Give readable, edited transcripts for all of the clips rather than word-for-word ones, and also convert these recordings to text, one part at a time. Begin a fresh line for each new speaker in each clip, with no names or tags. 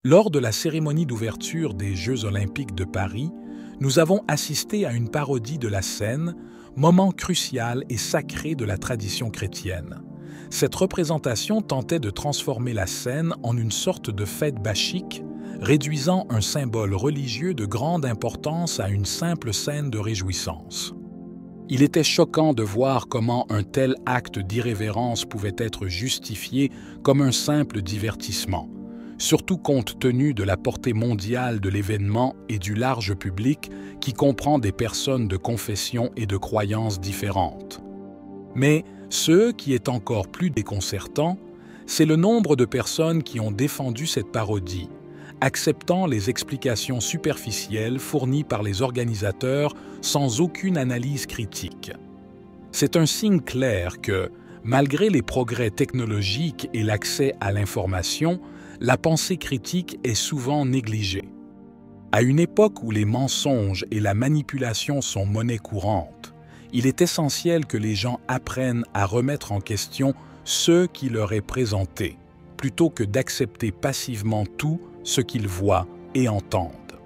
Lors de la cérémonie d'ouverture des Jeux olympiques de Paris, nous avons assisté à une parodie de la scène, moment crucial et sacré de la tradition chrétienne. Cette représentation tentait de transformer la scène en une sorte de fête bachique, réduisant un symbole religieux de grande importance à une simple scène de réjouissance. Il était choquant de voir comment un tel acte d'irrévérence pouvait être justifié comme un simple divertissement, surtout compte tenu de la portée mondiale de l'événement et du large public qui comprend des personnes de confessions et de croyances différentes. Mais ce qui est encore plus déconcertant, c'est le nombre de personnes qui ont défendu cette parodie, acceptant les explications superficielles fournies par les organisateurs sans aucune analyse critique. C'est un signe clair que, malgré les progrès technologiques et l'accès à l'information, la pensée critique est souvent négligée. À une époque où les mensonges et la manipulation sont monnaie courante, il est essentiel que les gens apprennent à remettre en question ce qui leur est présenté, plutôt que d'accepter passivement tout ce qu'ils voient et entendent.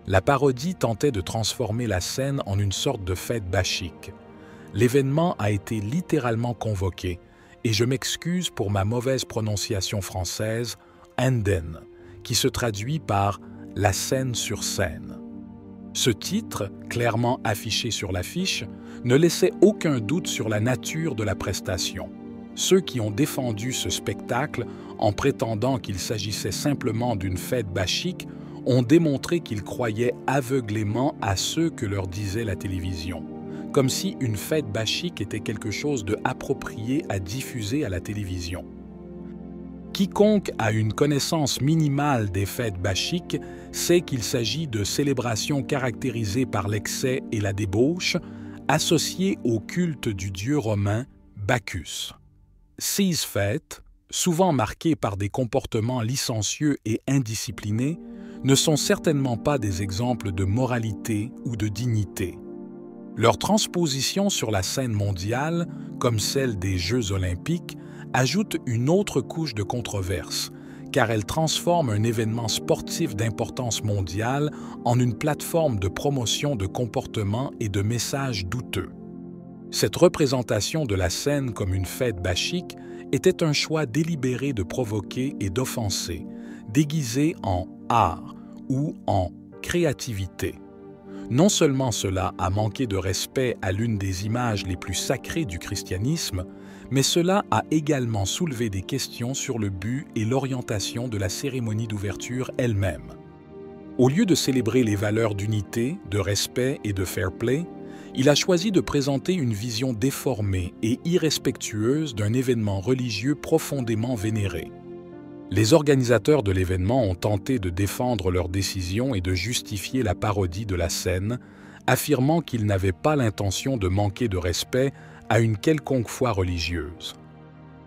La parodie tentait de transformer la scène en une sorte de fête bachique. L'événement a été littéralement convoqué, et je m'excuse pour ma mauvaise prononciation française, Anden, qui se traduit par « la scène sur scène ». Ce titre, clairement affiché sur l'affiche, ne laissait aucun doute sur la nature de la prestation. Ceux qui ont défendu ce spectacle en prétendant qu'il s'agissait simplement d'une fête bachique ont démontré qu'ils croyaient aveuglément à ce que leur disait la télévision, comme si une fête bachique était quelque chose de approprié à diffuser à la télévision. Quiconque a une connaissance minimale des fêtes bachiques sait qu'il s'agit de célébrations caractérisées par l'excès et la débauche, associées au culte du dieu romain Bacchus. Ces fêtes, souvent marquées par des comportements licencieux et indisciplinés, ne sont certainement pas des exemples de moralité ou de dignité. Leur transposition sur la scène mondiale, comme celle des Jeux olympiques, ajoute une autre couche de controverse, car elle transforme un événement sportif d'importance mondiale en une plateforme de promotion de comportements et de messages douteux. Cette représentation de la scène comme une fête bachique était un choix délibéré de provoquer et d'offenser, déguisé en art ou en créativité. Non seulement cela a manqué de respect à l'une des images les plus sacrées du christianisme, mais cela a également soulevé des questions sur le but et l'orientation de la cérémonie d'ouverture elle-même. Au lieu de célébrer les valeurs d'unité, de respect et de fair play, il a choisi de présenter une vision déformée et irrespectueuse d'un événement religieux profondément vénéré. Les organisateurs de l'événement ont tenté de défendre leur décision et de justifier la parodie de la scène, affirmant qu'ils n'avaient pas l'intention de manquer de respect à une quelconque foi religieuse.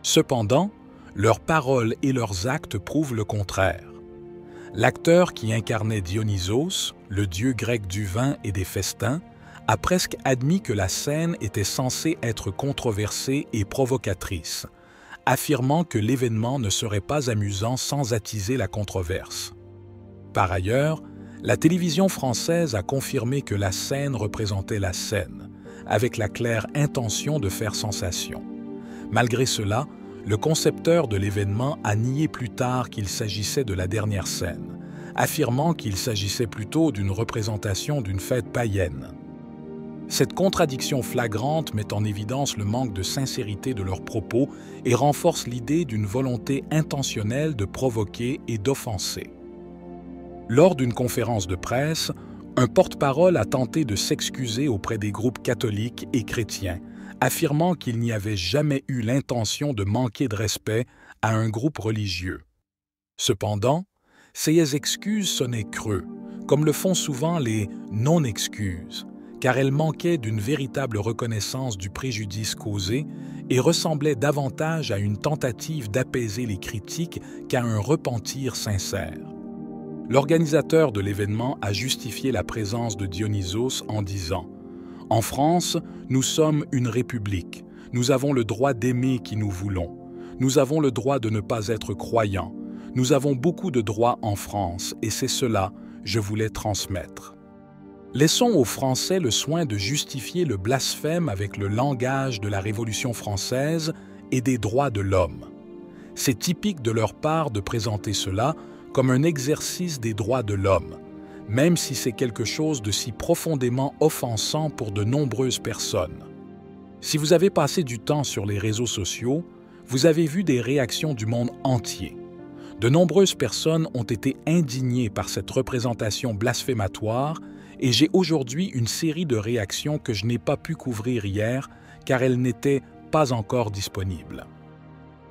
Cependant, leurs paroles et leurs actes prouvent le contraire. L'acteur qui incarnait Dionysos, le dieu grec du vin et des festins, a presque admis que la scène était censée être controversée et provocatrice, affirmant que l'événement ne serait pas amusant sans attiser la controverse. Par ailleurs, la télévision française a confirmé que la scène représentait la scène, avec la claire intention de faire sensation. Malgré cela, le concepteur de l'événement a nié plus tard qu'il s'agissait de la dernière scène, affirmant qu'il s'agissait plutôt d'une représentation d'une fête païenne. Cette contradiction flagrante met en évidence le manque de sincérité de leurs propos et renforce l'idée d'une volonté intentionnelle de provoquer et d'offenser. Lors d'une conférence de presse, un porte-parole a tenté de s'excuser auprès des groupes catholiques et chrétiens, affirmant qu'il n'y avait jamais eu l'intention de manquer de respect à un groupe religieux. Cependant, ces excuses sonnaient creux, comme le font souvent les non-excuses, car elles manquaient d'une véritable reconnaissance du préjudice causé et ressemblaient davantage à une tentative d'apaiser les critiques qu'à un repentir sincère. L'organisateur de l'événement a justifié la présence de Dionysos en disant « En France, nous sommes une république. Nous avons le droit d'aimer qui nous voulons. Nous avons le droit de ne pas être croyants. Nous avons beaucoup de droits en France et c'est cela que je voulais transmettre. Laissons aux Français le soin de justifier le blasphème avec le langage de la Révolution française et des droits de l'homme. C'est typique de leur part de présenter cela comme un exercice des droits de l'homme, même si c'est quelque chose de si profondément offensant pour de nombreuses personnes. Si vous avez passé du temps sur les réseaux sociaux, vous avez vu des réactions du monde entier. De nombreuses personnes ont été indignées par cette représentation blasphématoire et j'ai aujourd'hui une série de réactions que je n'ai pas pu couvrir hier car elles n'étaient pas encore disponibles.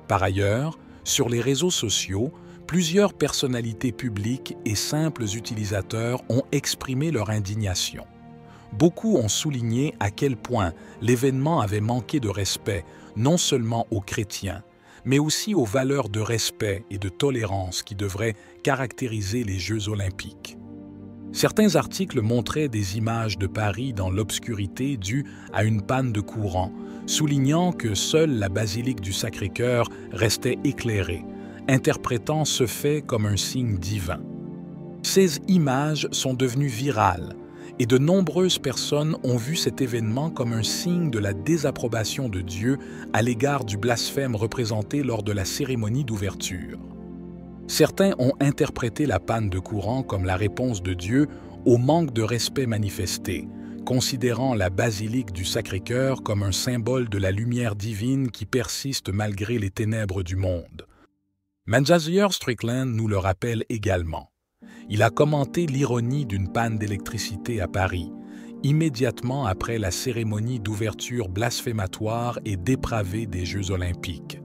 Par ailleurs, sur les réseaux sociaux, plusieurs personnalités publiques et simples utilisateurs ont exprimé leur indignation. Beaucoup ont souligné à quel point l'événement avait manqué de respect non seulement aux chrétiens, mais aussi aux valeurs de respect et de tolérance qui devraient caractériser les Jeux olympiques. Certains articles montraient des images de Paris dans l'obscurité dues à une panne de courant, soulignant que seule la basilique du Sacré-Cœur restait éclairée, interprétant ce fait comme un signe divin. Ces images sont devenues virales et de nombreuses personnes ont vu cet événement comme un signe de la désapprobation de Dieu à l'égard du blasphème représenté lors de la cérémonie d'ouverture. Certains ont interprété la panne de courant comme la réponse de Dieu au manque de respect manifesté, considérant la basilique du Sacré-Cœur comme un symbole de la lumière divine qui persiste malgré les ténèbres du monde. Manjazir Strickland nous le rappelle également. Il a commenté l'ironie d'une panne d'électricité à Paris, immédiatement après la cérémonie d'ouverture blasphématoire et dépravée des Jeux olympiques.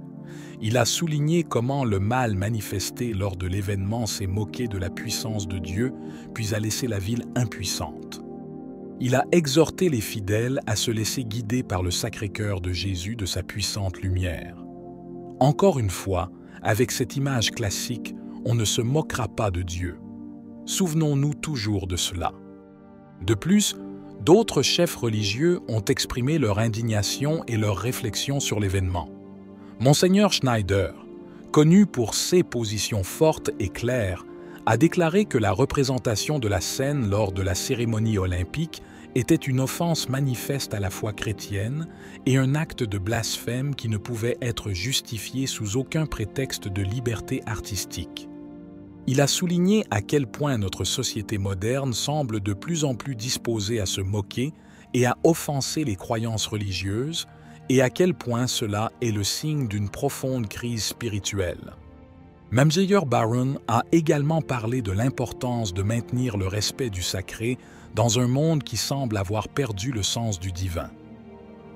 Il a souligné comment le mal manifesté lors de l'événement s'est moqué de la puissance de Dieu, puis a laissé la ville impuissante. Il a exhorté les fidèles à se laisser guider par le Sacré-Cœur de Jésus de sa puissante lumière. Encore une fois, avec cette image classique, on ne se moquera pas de Dieu. Souvenons-nous toujours de cela. De plus, d'autres chefs religieux ont exprimé leur indignation et leurs réflexions sur l'événement. Monseigneur Schneider, connu pour ses positions fortes et claires, a déclaré que la représentation de la scène lors de la cérémonie olympique était une offense manifeste à la foi chrétienne et un acte de blasphème qui ne pouvait être justifié sous aucun prétexte de liberté artistique. Il a souligné à quel point notre société moderne semble de plus en plus disposée à se moquer et à offenser les croyances religieuses, et à quel point cela est le signe d'une profonde crise spirituelle. Mamzeyer Baron a également parlé de l'importance de maintenir le respect du sacré dans un monde qui semble avoir perdu le sens du divin.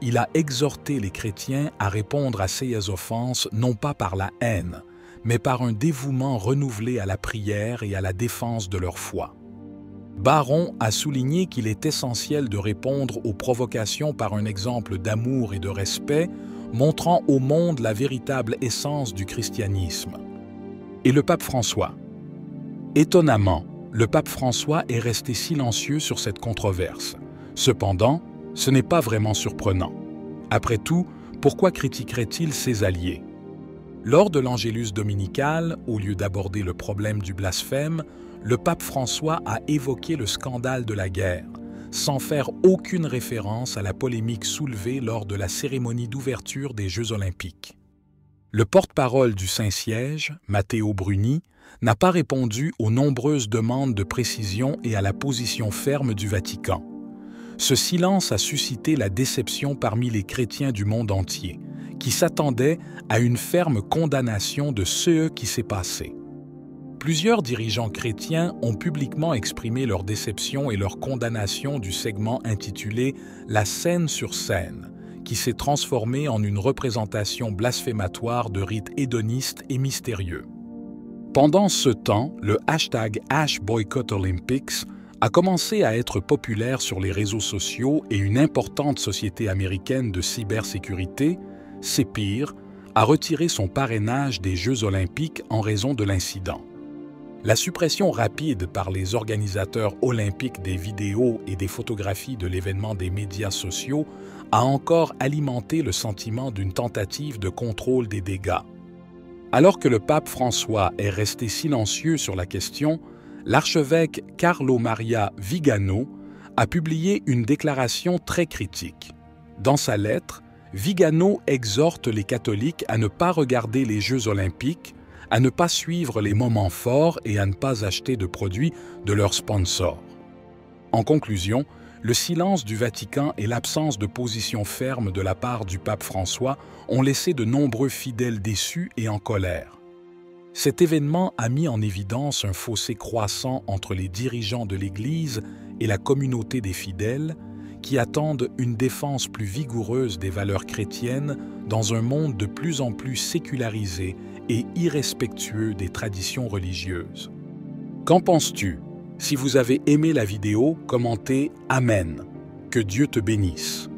Il a exhorté les chrétiens à répondre à ces offenses non pas par la haine, mais par un dévouement renouvelé à la prière et à la défense de leur foi. Baron a souligné qu'il est essentiel de répondre aux provocations par un exemple d'amour et de respect, montrant au monde la véritable essence du christianisme. Et le pape François. Étonnamment, le pape François est resté silencieux sur cette controverse. Cependant, ce n'est pas vraiment surprenant. Après tout, pourquoi critiquerait-il ses alliés? Lors de l'Angélus dominical, au lieu d'aborder le problème du blasphème, le pape François a évoqué le scandale de la guerre, sans faire aucune référence à la polémique soulevée lors de la cérémonie d'ouverture des Jeux olympiques. Le porte-parole du Saint-Siège, Matteo Bruni, n'a pas répondu aux nombreuses demandes de précision et à la position ferme du Vatican. Ce silence a suscité la déception parmi les chrétiens du monde entier, qui s'attendaient à une ferme condamnation de ce qui s'est passé. Plusieurs dirigeants chrétiens ont publiquement exprimé leur déception et leur condamnation du segment intitulé « La scène sur scène », qui s'est transformé en une représentation blasphématoire de rites hédonistes et mystérieux. Pendant ce temps, le hashtag #BoycottOlympics a commencé à être populaire sur les réseaux sociaux et une importante société américaine de cybersécurité, CEPIR, a retiré son parrainage des Jeux olympiques en raison de l'incident. La suppression rapide par les organisateurs olympiques des vidéos et des photographies de l'événement des médias sociaux a encore alimenté le sentiment d'une tentative de contrôle des dégâts. Alors que le pape François est resté silencieux sur la question, l'archevêque Carlo Maria Vigano a publié une déclaration très critique. Dans sa lettre, Vigano exhorte les catholiques à ne pas regarder les Jeux olympiques, à ne pas suivre les moments forts et à ne pas acheter de produits de leurs sponsors. En conclusion, le silence du Vatican et l'absence de position ferme de la part du pape François ont laissé de nombreux fidèles déçus et en colère. Cet événement a mis en évidence un fossé croissant entre les dirigeants de l'Église et la communauté des fidèles qui attendent une défense plus vigoureuse des valeurs chrétiennes dans un monde de plus en plus sécularisé et irrespectueux des traditions religieuses. Qu'en penses-tu? Si vous avez aimé la vidéo, commentez « Amen ». Que Dieu te bénisse.